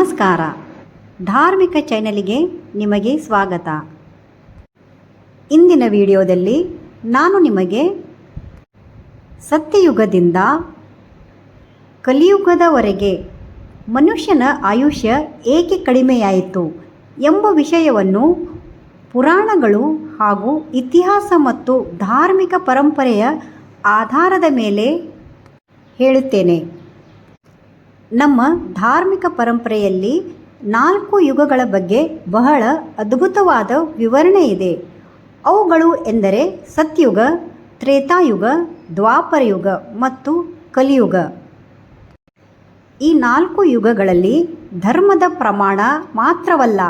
ನಮಸ್ಕಾರ. ಧಾರ್ಮಿಕ ಚಾನೆಲ್ಗೆ ನಿಮಗೆ ಸ್ವಾಗತ. ಇಂದಿನ ವಿಡಿಯೋದಲ್ಲಿ ನಾನು ನಿಮಗೆ ಸತ್ಯಯುಗದಿಂದ ಕಲಿಯುಗದವರೆಗೆ ಮನುಷ್ಯನ ಆಯುಷ್ಯ ಏಕೆ ಕಡಿಮೆಯಾಯಿತು ಎಂಬ ವಿಷಯವನ್ನು ಪುರಾಣಗಳು ಹಾಗೂ ಇತಿಹಾಸ ಮತ್ತು ಧಾರ್ಮಿಕ ಪರಂಪರೆಯ ಆಧಾರದ ಮೇಲೆ ಹೇಳುತ್ತೇನೆ. ನಮ್ಮ ಧಾರ್ಮಿಕ ಪರಂಪರೆಯಲ್ಲಿ 4 ಯುಗಗಳ ಬಗ್ಗೆ ಬಹಳ ಅದ್ಭುತವಾದ ವಿವರಣೆ ಇದೆ. ಅವುಗಳು ಎಂದರೆ ಸತ್ಯುಗ, ತ್ರೇತಾಯುಗ, ದ್ವಾಪರಯುಗ ಮತ್ತು ಕಲಿಯುಗ. ಈ 4 ಯುಗಗಳಲ್ಲಿ ಧರ್ಮದ ಪ್ರಮಾಣ ಮಾತ್ರವಲ್ಲ,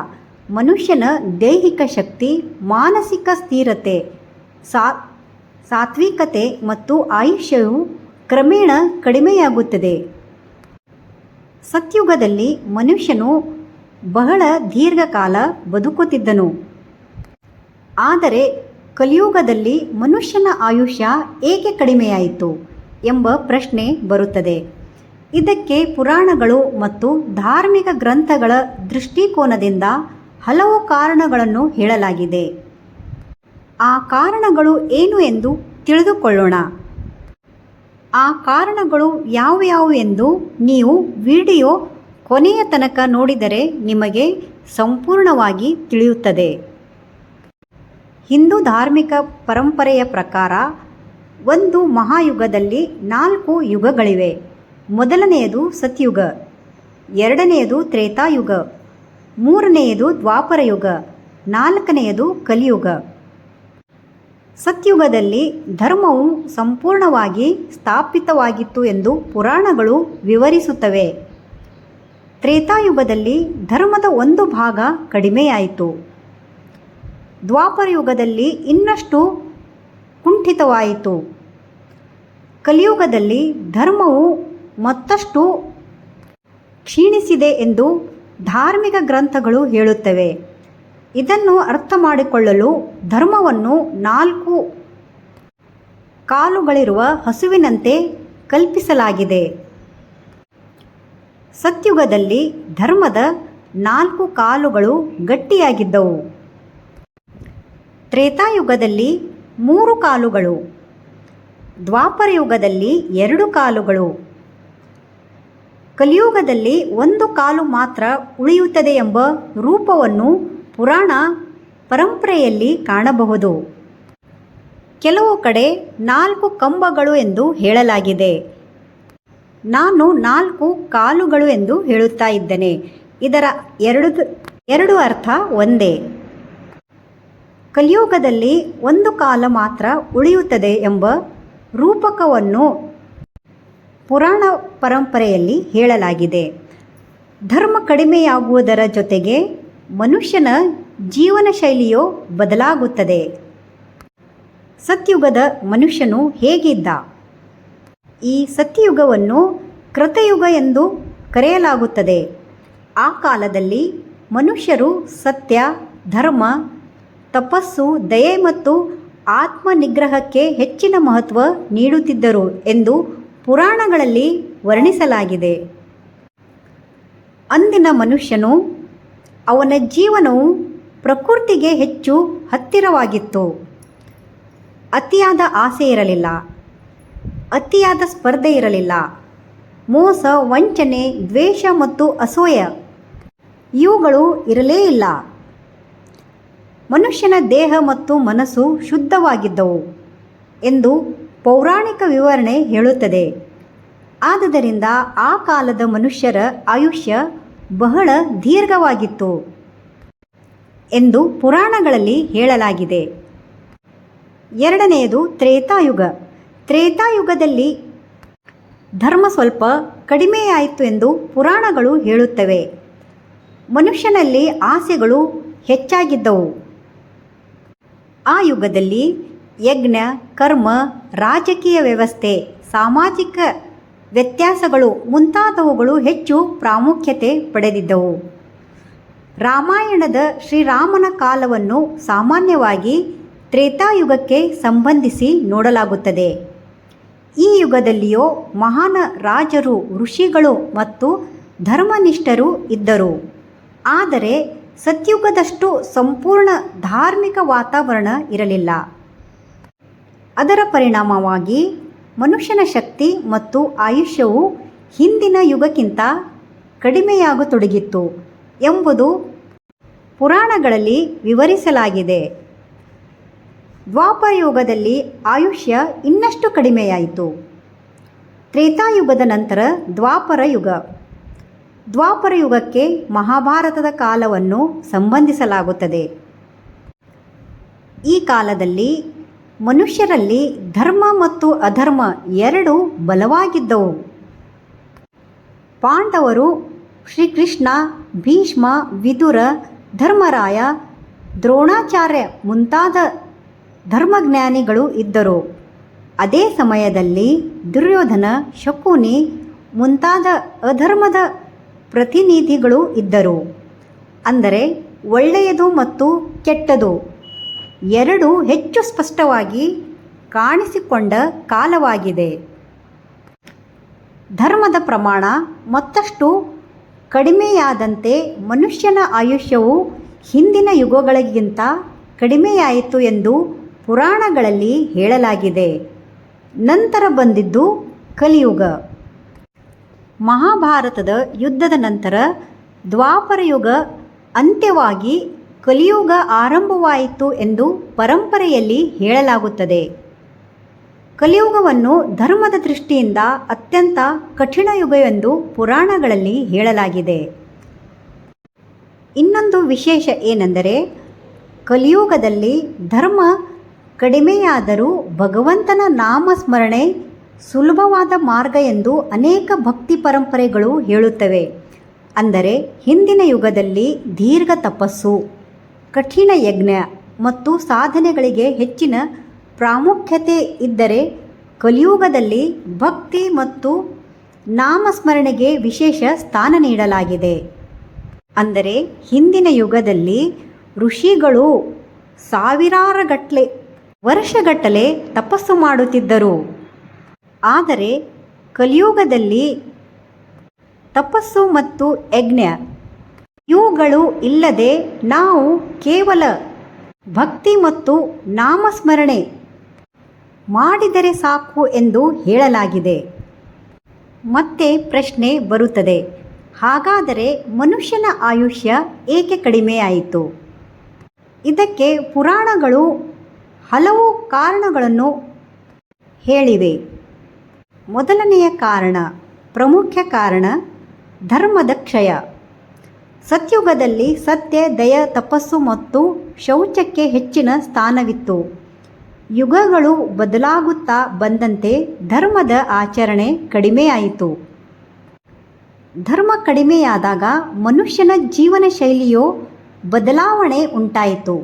ಮನುಷ್ಯನ ದೈಹಿಕ ಶಕ್ತಿ, ಮಾನಸಿಕ ಸ್ಥಿರತೆ, ಸಾತ್ವಿಕತೆ ಮತ್ತು ಆಯುಷ್ಯವು ಕ್ರಮೇಣ ಕಡಿಮೆಯಾಗುತ್ತದೆ. ಸತ್ಯುಗದಲ್ಲಿ ಮನುಷ್ಯನು ಬಹಳ ದೀರ್ಘಕಾಲ ಬದುಕುತ್ತಿದ್ದನು. ಆದರೆ ಕಲಿಯುಗದಲ್ಲಿ ಮನುಷ್ಯನ ಆಯುಷ್ಯ ಏಕೆ ಕಡಿಮೆಯಾಯಿತು ಎಂಬ ಪ್ರಶ್ನೆ ಬರುತ್ತದೆ. ಇದಕ್ಕೆ ಪುರಾಣಗಳು ಮತ್ತು ಧಾರ್ಮಿಕ ಗ್ರಂಥಗಳ ದೃಷ್ಟಿಕೋನದಿಂದ ಹಲವು ಕಾರಣಗಳನ್ನು ಹೇಳಲಾಗಿದೆ. ಆ ಕಾರಣಗಳು ಏನು ಎಂದು ತಿಳಿದುಕೊಳ್ಳೋಣ. ಆ ಕಾರಣಗಳು ಯಾವುವು ಎಂದು ನೀವು ವಿಡಿಯೋ ಕೊನೆಯ ತನಕ ನೋಡಿದರೆ ನಿಮಗೆ ಸಂಪೂರ್ಣವಾಗಿ ತಿಳಿಯುತ್ತದೆ. ಹಿಂದೂ ಧಾರ್ಮಿಕ ಪರಂಪರೆಯ ಪ್ರಕಾರ ಒಂದು ಮಹಾಯುಗದಲ್ಲಿ 4 ಯುಗಗಳಿವೆ. ಮೊದಲನೆಯದು ಸತ್ಯುಗ, ಎರಡನೆಯದು ತ್ರೇತಾಯುಗ, ಮೂರನೆಯದು ದ್ವಾಪರಯುಗ, ನಾಲ್ಕನೆಯದು ಕಲಿಯುಗ. ಸತ್ಯುಗದಲ್ಲಿ ಧರ್ಮವು ಸಂಪೂರ್ಣವಾಗಿ ಸ್ಥಾಪಿತವಾಗಿತ್ತು ಎಂದು ಪುರಾಣಗಳು ವಿವರಿಸುತ್ತವೆ. ತ್ರೇತಾಯುಗದಲ್ಲಿ ಧರ್ಮದ ಒಂದು ಭಾಗ ಕಡಿಮೆಯಾಯಿತು. ದ್ವಾಪರಯುಗದಲ್ಲಿ ಇನ್ನಷ್ಟು ಕುಂಠಿತವಾಯಿತು. ಕಲಿಯುಗದಲ್ಲಿ ಧರ್ಮವು ಮತ್ತಷ್ಟು ಕ್ಷೀಣಿಸಿದೆ ಎಂದು ಧಾರ್ಮಿಕ ಗ್ರಂಥಗಳು ಹೇಳುತ್ತವೆ. ಇದನ್ನು ಅರ್ಥ ಮಾಡಿಕೊಳ್ಳಲು ಧರ್ಮವನ್ನು 4 ಕಾಲುಗಳಿರುವ ಹಸುವಿನಂತೆ ಕಲ್ಪಿಸಲಾಗಿದೆ. ಸತ್ಯುಗದಲ್ಲಿ ಧರ್ಮದ 4 ಕಾಲುಗಳು ಗಟ್ಟಿಯಾಗಿದ್ದವು. ತ್ರೇತಾಯುಗದಲ್ಲಿ 3 ಕಾಲುಗಳು, ದ್ವಾಪರಯುಗದಲ್ಲಿ 2 ಕಾಲುಗಳು, ಕಲಿಯುಗದಲ್ಲಿ 1 ಕಾಲು ಮಾತ್ರ ಉಳಿಯುತ್ತದೆ ಎಂಬ ರೂಪವನ್ನು ಪುರಾಣ ಪರಂಪರೆಯಲ್ಲಿ ಕಾಣಬಹುದು. ಕೆಲವು ಕಡೆ 4 ಕಂಬಗಳು ಎಂದು ಹೇಳಲಾಗಿದೆ. ನಾನು 4 ಕಾಲುಗಳು ಎಂದು ಹೇಳುತ್ತಾ ಇದ್ದೇನೆ. ಇದರ ಎರಡು ಅರ್ಥ ಒಂದೇ. ಕಲಿಯುಗದಲ್ಲಿ 1 ಕಾಲ ಮಾತ್ರ ಉಳಿಯುತ್ತದೆ ಎಂಬ ರೂಪಕವನ್ನು ಪುರಾಣ ಪರಂಪರೆಯಲ್ಲಿ ಹೇಳಲಾಗಿದೆ. ಧರ್ಮ ಕಡಿಮೆಯಾಗುವುದರ ಜೊತೆಗೆ ಮನುಷ್ಯನ ಜೀವನ ಶೈಲಿಯು ಬದಲಾಗುತ್ತದೆ. ಸತ್ಯುಗದ ಮನುಷ್ಯನು ಹೇಗಿದ್ದ? ಈ ಸತ್ಯಯುಗವನ್ನು ಕೃತಯುಗ ಎಂದು ಕರೆಯಲಾಗುತ್ತದೆ. ಆ ಕಾಲದಲ್ಲಿ ಮನುಷ್ಯರು ಸತ್ಯ, ಧರ್ಮ, ತಪಸ್ಸು, ದಯೆ ಮತ್ತು ಆತ್ಮ ನಿಗ್ರಹಕ್ಕೆ ಹೆಚ್ಚಿನ ಮಹತ್ವ ನೀಡುತ್ತಿದ್ದರು ಎಂದು ಪುರಾಣಗಳಲ್ಲಿ ವರ್ಣಿಸಲಾಗಿದೆ. ಅಂದಿನ ಮನುಷ್ಯನು, ಅವನ ಜೀವನವು ಪ್ರಕೃತಿಗೆ ಹೆಚ್ಚು ಹತ್ತಿರವಾಗಿತ್ತು. ಅತಿಯಾದ ಆಸೆ ಇರಲಿಲ್ಲ, ಅತಿಯಾದ ಸ್ಪರ್ಧೆ ಇರಲಿಲ್ಲ. ಮೋಸ, ವಂಚನೆ, ದ್ವೇಷ ಮತ್ತು ಅಸೂಯೆ ಇವುಗಳು ಇರಲೇ ಇಲ್ಲ. ಮನುಷ್ಯನ ದೇಹ ಮತ್ತು ಮನಸ್ಸು ಶುದ್ಧವಾಗಿದ್ದವು ಎಂದು ಪೌರಾಣಿಕ ವಿವರಣೆ ಹೇಳುತ್ತದೆ. ಆದುದರಿಂದ ಆ ಕಾಲದ ಮನುಷ್ಯರ ಆಯುಷ್ಯ ಬಹಳ ದೀರ್ಘವಾಗಿತ್ತು ಎಂದು ಪುರಾಣಗಳಲ್ಲಿ ಹೇಳಲಾಗಿದೆ. ಎರಡನೆಯದು ತ್ರೇತಾಯುಗ. ತ್ರೇತಾಯುಗದಲ್ಲಿ ಧರ್ಮ ಸ್ವಲ್ಪ ಕಡಿಮೆಯಾಯಿತು ಎಂದು ಪುರಾಣಗಳು ಹೇಳುತ್ತವೆ. ಮನುಷ್ಯನಲ್ಲಿ ಆಸೆಗಳು ಹೆಚ್ಚಾಗಿದ್ದವು. ಆ ಯುಗದಲ್ಲಿ ಯಜ್ಞ, ಕರ್ಮ, ರಾಜಕೀಯ ವ್ಯವಸ್ಥೆ, ಸಾಮಾಜಿಕ ವ್ಯತ್ಯಾಸಗಳು ಮುಂತಾದವುಗಳು ಹೆಚ್ಚು ಪ್ರಾಮುಖ್ಯತೆ ಪಡೆದಿದ್ದವು. ರಾಮಾಯಣದ ಶ್ರೀರಾಮನ ಕಾಲವನ್ನು ಸಾಮಾನ್ಯವಾಗಿ ತ್ರೇತಾಯುಗಕ್ಕೆ ಸಂಬಂಧಿಸಿ ನೋಡಲಾಗುತ್ತದೆ. ಈ ಯುಗದಲ್ಲಿಯೋ ಮಹಾನ್ ರಾಜರು, ಋಷಿಗಳು ಮತ್ತು ಧರ್ಮನಿಷ್ಠರು ಇದ್ದರು. ಆದರೆ ಸತ್ಯುಗದಷ್ಟು ಸಂಪೂರ್ಣ ಧಾರ್ಮಿಕ ವಾತಾವರಣ ಇರಲಿಲ್ಲ. ಅದರ ಪರಿಣಾಮವಾಗಿ ಮನುಷ್ಯನ ಶಕ್ತಿ ಮತ್ತು ಆಯುಷ್ಯವು ಹಿಂದಿನ ಯುಗಕ್ಕಿಂತ ಕಡಿಮೆಯಾಗತೊಡಗಿತ್ತು ಎಂಬುದು ಪುರಾಣಗಳಲ್ಲಿ ವಿವರಿಸಲಾಗಿದೆ. ದ್ವಾಪರಯುಗದಲ್ಲಿ ಆಯುಷ್ಯ ಇನ್ನಷ್ಟು ಕಡಿಮೆಯಾಯಿತು. ತ್ರೇತಾಯುಗದ ನಂತರ ದ್ವಾಪರ ಯುಗ. ದ್ವಾಪರ ಯುಗಕ್ಕೆ ಮಹಾಭಾರತದ ಕಾಲವನ್ನು ಸಂಬಂಧಿಸಲಾಗುತ್ತದೆ. ಈ ಕಾಲದಲ್ಲಿ ಮನುಷ್ಯರಲ್ಲಿ ಧರ್ಮ ಮತ್ತು ಅಧರ್ಮ ಎರಡೂ ಬಲವಾಗಿದ್ದವು. ಪಾಂಡವರು, ಶ್ರೀಕೃಷ್ಣ, ಭೀಷ್ಮ, ವಿದುರ, ಧರ್ಮರಾಯ, ದ್ರೋಣಾಚಾರ್ಯ ಮುಂತಾದ ಧರ್ಮಜ್ಞಾನಿಗಳು ಇದ್ದರು. ಅದೇ ಸಮಯದಲ್ಲಿ ದುರ್ಯೋಧನ, ಶಕುನಿ ಮುಂತಾದ ಅಧರ್ಮದ ಪ್ರತಿನಿಧಿಗಳು ಇದ್ದರು. ಅಂದರೆ ಒಳ್ಳೆಯದು ಮತ್ತು ಕೆಟ್ಟದು ಎರಡೂ ಹೆಚ್ಚು ಸ್ಪಷ್ಟವಾಗಿ ಕಾಣಿಸಿಕೊಂಡ ಕಾಲವಾಗಿದೆ. ಧರ್ಮದ ಪ್ರಮಾಣ ಮತ್ತಷ್ಟು ಕಡಿಮೆಯಾದಂತೆ ಮನುಷ್ಯನ ಆಯುಷ್ಯವು ಹಿಂದಿನ ಯುಗಗಳಿಗಿಂತ ಕಡಿಮೆಯಾಯಿತು ಎಂದು ಪುರಾಣಗಳಲ್ಲಿ ಹೇಳಲಾಗಿದೆ. ನಂತರ ಬಂದಿದ್ದು ಕಲಿಯುಗ. ಮಹಾಭಾರತದ ಯುದ್ಧದ ನಂತರ ದ್ವಾಪರಯುಗ ಅಂತ್ಯವಾಗಿ ಕಲಿಯುಗ ಆರಂಭವಾಯಿತು ಎಂದು ಪರಂಪರೆಯಲ್ಲಿ ಹೇಳಲಾಗುತ್ತದೆ. ಕಲಿಯುಗವನ್ನು ಧರ್ಮದ ದೃಷ್ಟಿಯಿಂದ ಅತ್ಯಂತ ಕಠಿಣ ಯುಗ ಎಂದು ಪುರಾಣಗಳಲ್ಲಿ ಹೇಳಲಾಗಿದೆ. ಇನ್ನೊಂದು ವಿಶೇಷ ಏನೆಂದರೆ, ಕಲಿಯುಗದಲ್ಲಿ ಧರ್ಮ ಕಡಿಮೆಯಾದರೂ ಭಗವಂತನ ನಾಮಸ್ಮರಣೆ ಸುಲಭವಾದ ಮಾರ್ಗ ಎಂದು ಅನೇಕ ಭಕ್ತಿ ಪರಂಪರೆಗಳು ಹೇಳುತ್ತವೆ. ಅಂದರೆ ಹಿಂದಿನ ಯುಗದಲ್ಲಿ ದೀರ್ಘ ತಪಸ್ಸು, ಕಠಿಣ ಯಜ್ಞ ಮತ್ತು ಸಾಧನೆಗಳಿಗೆ ಹೆಚ್ಚಿನ ಪ್ರಾಮುಖ್ಯತೆ ಇದ್ದರೆ, ಕಲಿಯುಗದಲ್ಲಿ ಭಕ್ತಿ ಮತ್ತು ನಾಮಸ್ಮರಣೆಗೆ ವಿಶೇಷ ಸ್ಥಾನ ನೀಡಲಾಗಿದೆ. ಅಂದರೆ ಹಿಂದಿನ ಯುಗದಲ್ಲಿ ಋಷಿಗಳು ವರ್ಷಗಟ್ಟಲೆ ತಪಸ್ಸು ಮಾಡುತ್ತಿದ್ದರು. ಆದರೆ ಕಲಿಯುಗದಲ್ಲಿ ತಪಸ್ಸು ಮತ್ತು ಯಜ್ಞ ಇವುಗಳು ಇಲ್ಲದೆ ನಾವು ಕೇವಲ ಭಕ್ತಿ ಮತ್ತು ನಾಮಸ್ಮರಣೆ ಮಾಡಿದರೆ ಸಾಕು ಎಂದು ಹೇಳಲಾಗಿದೆ. ಮತ್ತೆ ಪ್ರಶ್ನೆ ಬರುತ್ತದೆ, ಹಾಗಾದರೆ ಮನುಷ್ಯನ ಆಯುಷ್ಯ ಏಕೆ ಕಡಿಮೆಯಾಯಿತು? ಇದಕ್ಕೆ ಪುರಾಣಗಳು ಹಲವು ಕಾರಣಗಳನ್ನು ಹೇಳಿವೆ. ಮೊದಲನೆಯ ಕಾರಣ, ಪ್ರಮುಖ ಕಾರಣ, ಧರ್ಮದ ಕ್ಷಯ. ಸತ್ಯುಗದಲ್ಲಿ ಸತ್ಯ, ದಯ, ತಪಸ್ಸು ಮತ್ತು ಶೌಚಕ್ಕೆ ಹೆಚ್ಚಿನ ಸ್ಥಾನವಿತ್ತು. ಯುಗಗಳು ಬದಲಾಗುತ್ತಾ ಬಂದಂತೆ ಧರ್ಮದ ಆಚರಣೆ ಕಡಿಮೆಯಾಯಿತು. ಧರ್ಮ ಕಡಿಮೆಯಾದಾಗ ಮನುಷ್ಯನ ಜೀವನ ಶೈಲಿಯು ಬದಲಾವಣೆ ಉಂಟಾಯಿತು.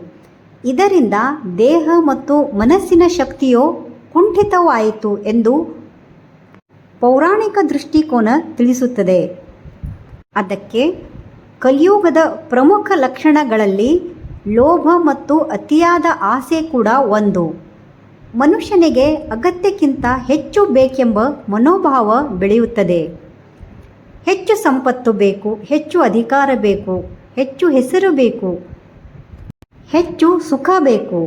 ಇದರಿಂದ ದೇಹ ಮತ್ತು ಮನಸ್ಸಿನ ಶಕ್ತಿಯು ಕುಂಠಿತವಾಯಿತು ಎಂದು ಪೌರಾಣಿಕ ದೃಷ್ಟಿಕೋನ ತಿಳಿಸುತ್ತದೆ. ಅದಕ್ಕೆ ಕಲಿಯುಗದ ಪ್ರಮುಖ ಲಕ್ಷಣಗಳಲ್ಲಿ ಲೋಭ ಮತ್ತು ಅತಿಯಾದ ಆಸೆ ಕೂಡ ಒಂದು. ಮನುಷ್ಯನಿಗೆ ಅಗತ್ಯಕ್ಕಿಂತ ಹೆಚ್ಚು ಬೇಕೆಂಬ ಮನೋಭಾವ ಬೆಳೆಯುತ್ತದೆ. ಹೆಚ್ಚು ಸಂಪತ್ತು ಬೇಕು, ಹೆಚ್ಚು ಅಧಿಕಾರ ಬೇಕು, ಹೆಚ್ಚು ಹೆಸರು ಬೇಕು, ಹೆಚ್ಚು ಸುಖ ಬೇಕು.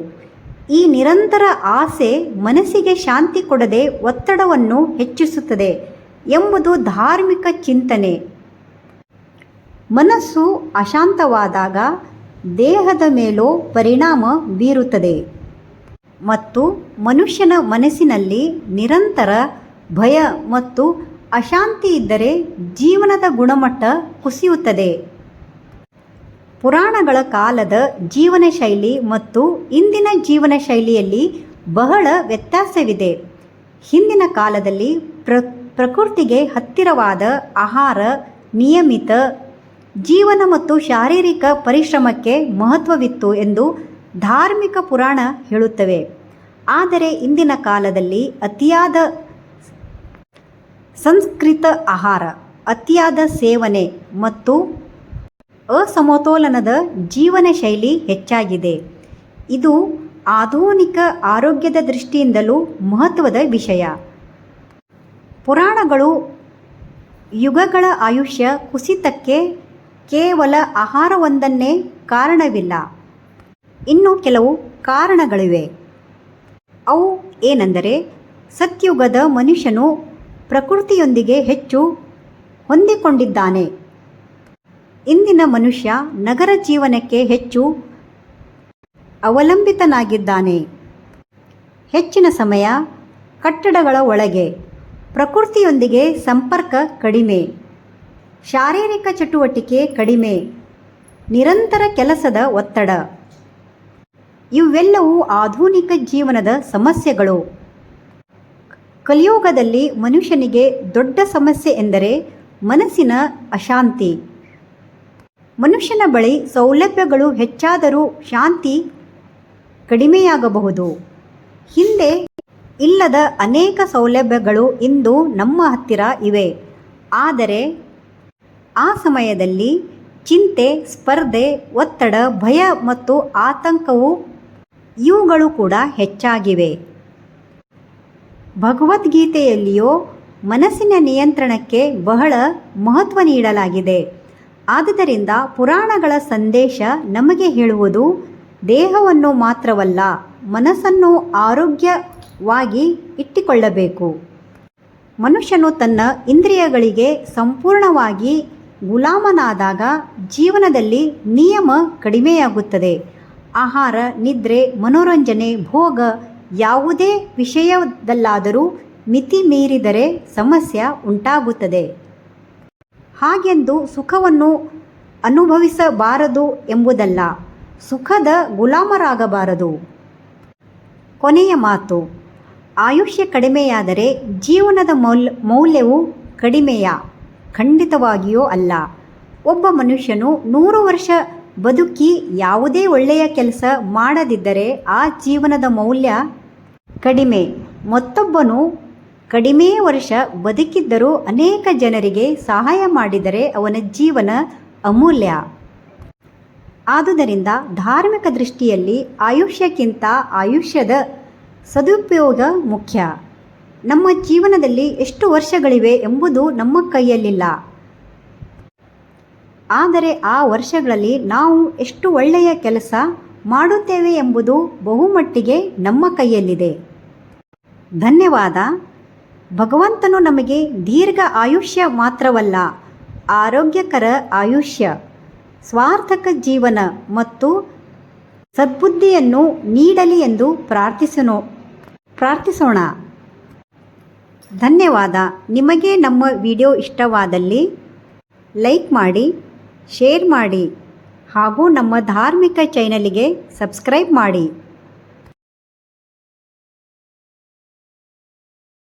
ಈ ನಿರಂತರ ಆಸೆ ಮನಸ್ಸಿಗೆ ಶಾಂತಿ ಕೊಡದೆ ಒತ್ತಡವನ್ನು ಹೆಚ್ಚಿಸುತ್ತದೆ ಎಂಬುದು ಧಾರ್ಮಿಕ ಚಿಂತನೆ. ಮನಸ್ಸು ಅಶಾಂತವಾದಾಗ ದೇಹದ ಮೇಲೂ ಪರಿಣಾಮ ಬೀರುತ್ತದೆ ಮತ್ತು ಮನುಷ್ಯನ ಮನಸ್ಸಿನಲ್ಲಿ ನಿರಂತರ ಭಯ ಮತ್ತು ಅಶಾಂತಿ ಇದ್ದರೆ ಜೀವನದ ಗುಣಮಟ್ಟ ಕುಸಿಯುತ್ತದೆ. ಪುರಾಣಗಳ ಕಾಲದ ಜೀವನ ಶೈಲಿ ಮತ್ತು ಇಂದಿನ ಜೀವನ ಶೈಲಿಯಲ್ಲಿ ಬಹಳ ವ್ಯತ್ಯಾಸವಿದೆ. ಹಿಂದಿನ ಕಾಲದಲ್ಲಿ ಪ್ರಕೃತಿಗೆ ಹತ್ತಿರವಾದ ಆಹಾರ, ನಿಯಮಿತ ಜೀವನ ಮತ್ತು ಶಾರೀರಿಕ ಪರಿಶ್ರಮಕ್ಕೆ ಮಹತ್ವವಿತ್ತು ಎಂದು ಧಾರ್ಮಿಕ ಪುರಾಣ ಹೇಳುತ್ತವೆ. ಆದರೆ ಇಂದಿನ ಕಾಲದಲ್ಲಿ ಅತಿಯಾದ ಸಂಸ್ಕೃತ ಆಹಾರ, ಅತಿಯಾದ ಸೇವನೆ ಮತ್ತು ಅಸಮತೋಲನದ ಜೀವನ ಶೈಲಿ ಹೆಚ್ಚಾಗಿದೆ. ಇದು ಆಧುನಿಕ ಆರೋಗ್ಯದ ದೃಷ್ಟಿಯಿಂದಲೂ ಮಹತ್ವದ ವಿಷಯ. ಪುರಾಣಗಳು ಯುಗಗಳ ಆಯುಷ್ಯ ಕುಸಿತಕ್ಕೆ ಕೇವಲ ಆಹಾರವೊಂದನ್ನೇ ಕಾರಣವಿಲ್ಲ. ಇನ್ನು ಕೆಲವು ಕಾರಣಗಳಿವೆ. ಅವು ಏನೆಂದರೆ, ಸತ್ಯುಗದ ಮನುಷ್ಯನು ಪ್ರಕೃತಿಯೊಂದಿಗೆ ಹೆಚ್ಚು ಹೊಂದಿಕೊಂಡಿದ್ದಾನೆ. ಇಂದಿನ ಮನುಷ್ಯ ನಗರ ಜೀವನಕ್ಕೆ ಹೆಚ್ಚು ಅವಲಂಬಿತನಾಗಿದ್ದಾನೆ. ಹೆಚ್ಚಿನ ಸಮಯ ಕಟ್ಟಡಗಳ ಒಳಗೆ, ಪ್ರಕೃತಿಯೊಂದಿಗೆ ಸಂಪರ್ಕ ಕಡಿಮೆ, ಶಾರೀರಿಕ ಚಟುವಟಿಕೆ ಕಡಿಮೆ, ನಿರಂತರ ಕೆಲಸದ ಒತ್ತಡ. ಇವೆಲ್ಲವೂ ಆಧುನಿಕ ಜೀವನದ ಸಮಸ್ಯೆಗಳು. ಕಲಿಯುಗದಲ್ಲಿ ಮನುಷ್ಯನಿಗೆ ದೊಡ್ಡ ಸಮಸ್ಯೆ ಎಂದರೆ ಮನಸ್ಸಿನ ಅಶಾಂತಿ. ಮನುಷ್ಯನ ಬಳಿ ಸೌಲಭ್ಯಗಳು ಹೆಚ್ಚಾದರೂ ಶಾಂತಿ ಕಡಿಮೆಯಾಗಬಹುದು. ಹಿಂದೆ ಇಲ್ಲದ ಅನೇಕ ಸೌಲಭ್ಯಗಳು ಇಂದು ನಮ್ಮ ಹತ್ತಿರ ಇವೆ. ಆದರೆ ಆ ಸಮಯದಲ್ಲಿ ಚಿಂತೆ, ಸ್ಪರ್ಧೆ, ಒತ್ತಡ, ಭಯ ಮತ್ತು ಆತಂಕವು ಇವುಗಳು ಕೂಡ ಹೆಚ್ಚಾಗಿವೆ. ಭಗವದ್ಗೀತೆಯಲ್ಲಿಯೂ ಮನಸ್ಸಿನ ನಿಯಂತ್ರಣಕ್ಕೆ ಬಹಳ ಮಹತ್ವ ನೀಡಲಾಗಿದೆ. ಆದುದರಿಂದ ಪುರಾಣಗಳ ಸಂದೇಶ ನಮಗೆ ಹೇಳುವುದು, ದೇಹವನ್ನು ಮಾತ್ರವಲ್ಲ, ಮನಸ್ಸನ್ನು ಆರೋಗ್ಯವಾಗಿ ಇಟ್ಟುಕೊಳ್ಳಬೇಕು. ಮನುಷ್ಯನು ತನ್ನ ಇಂದ್ರಿಯಗಳಿಗೆ ಸಂಪೂರ್ಣವಾಗಿ ಗುಲಾಮನಾದಾಗ ಜೀವನದಲ್ಲಿ ನಿಯಮ ಕಡಿಮೆಯಾಗುತ್ತದೆ. ಆಹಾರ, ನಿದ್ರೆ, ಮನೋರಂಜನೆ, ಭೋಗ ಯಾವುದೇ ವಿಷಯದಲ್ಲಾದರೂ ಮಿತಿ ಮೀರಿದರೆ ಸಮಸ್ಯೆ ಉಂಟಾಗುತ್ತದೆ. ಹಾಗೆಂದು ಸುಖವನ್ನು ಅನುಭವಿಸಬಾರದು ಎಂಬುದಲ್ಲ, ಸುಖದ ಗುಲಾಮರಾಗಬಾರದು. ಕೊನೆಯ ಮಾತು, ಆಯುಷ್ಯ ಕಡಿಮೆಯಾದರೆ ಜೀವನದ ಮೌಲ್ಯವು ಕಡಿಮೆಯಾ? ಖಂಡಿತವಾಗಿಯೂ ಅಲ್ಲ. ಒಬ್ಬ ಮನುಷ್ಯನು 100 ವರ್ಷ ಬದುಕಿ ಯಾವುದೇ ಒಳ್ಳೆಯ ಕೆಲಸ ಮಾಡದಿದ್ದರೆ ಆ ಜೀವನದ ಮೌಲ್ಯ ಕಡಿಮೆ. ಮತ್ತೊಬ್ಬನು ಕಡಿಮೆ ವರ್ಷ ಬದುಕಿದ್ದರೂ ಅನೇಕ ಜನರಿಗೆ ಸಹಾಯ ಮಾಡಿದರೆ ಅವನ ಜೀವನ ಅಮೂಲ್ಯ. ಆದುದರಿಂದ ಧಾರ್ಮಿಕ ದೃಷ್ಟಿಯಲ್ಲಿ ಆಯುಷ್ಯಕ್ಕಿಂತ ಆಯುಷ್ಯದ ಸದುಪಯೋಗ ಮುಖ್ಯ. ನಮ್ಮ ಜೀವನದಲ್ಲಿ ಎಷ್ಟು ವರ್ಷಗಳಿವೆ ಎಂಬುದು ನಮ್ಮ ಕೈಯಲ್ಲಿಲ್ಲ. ಆದರೆ ಆ ವರ್ಷಗಳಲ್ಲಿ ನಾವು ಎಷ್ಟು ಒಳ್ಳೆಯ ಕೆಲಸ ಮಾಡುತ್ತೇವೆ ಎಂಬುದು ಬಹುಮಟ್ಟಿಗೆ ನಮ್ಮ ಕೈಯಲ್ಲಿದೆ. ಧನ್ಯವಾದ. ಭಗವಂತನು ನಮಗೆ ದೀರ್ಘ ಆಯುಷ್ಯ ಮಾತ್ರವಲ್ಲ, ಆರೋಗ್ಯಕರ ಆಯುಷ್ಯ, ಸಾರ್ಥಕ ಜೀವನ ಮತ್ತು ಸದ್ಬುದ್ಧಿಯನ್ನು ನೀಡಲಿ ಎಂದು ಪ್ರಾರ್ಥಿಸೋಣ. ಧನ್ಯವಾದ. ನಿಮಗೆ ನಮ್ಮ ವಿಡಿಯೋ ಇಷ್ಟವಾದಲ್ಲಿ ಲೈಕ್ ಮಾಡಿ, ಶೇರ್ ಮಾಡಿ ಹಾಗೂ ನಮ್ಮ ಧಾರ್ಮಿಕ ಚಾನೆಲ್ಗೆ ಸಬ್ಸ್ಕ್ರೈಬ್ ಮಾಡಿ.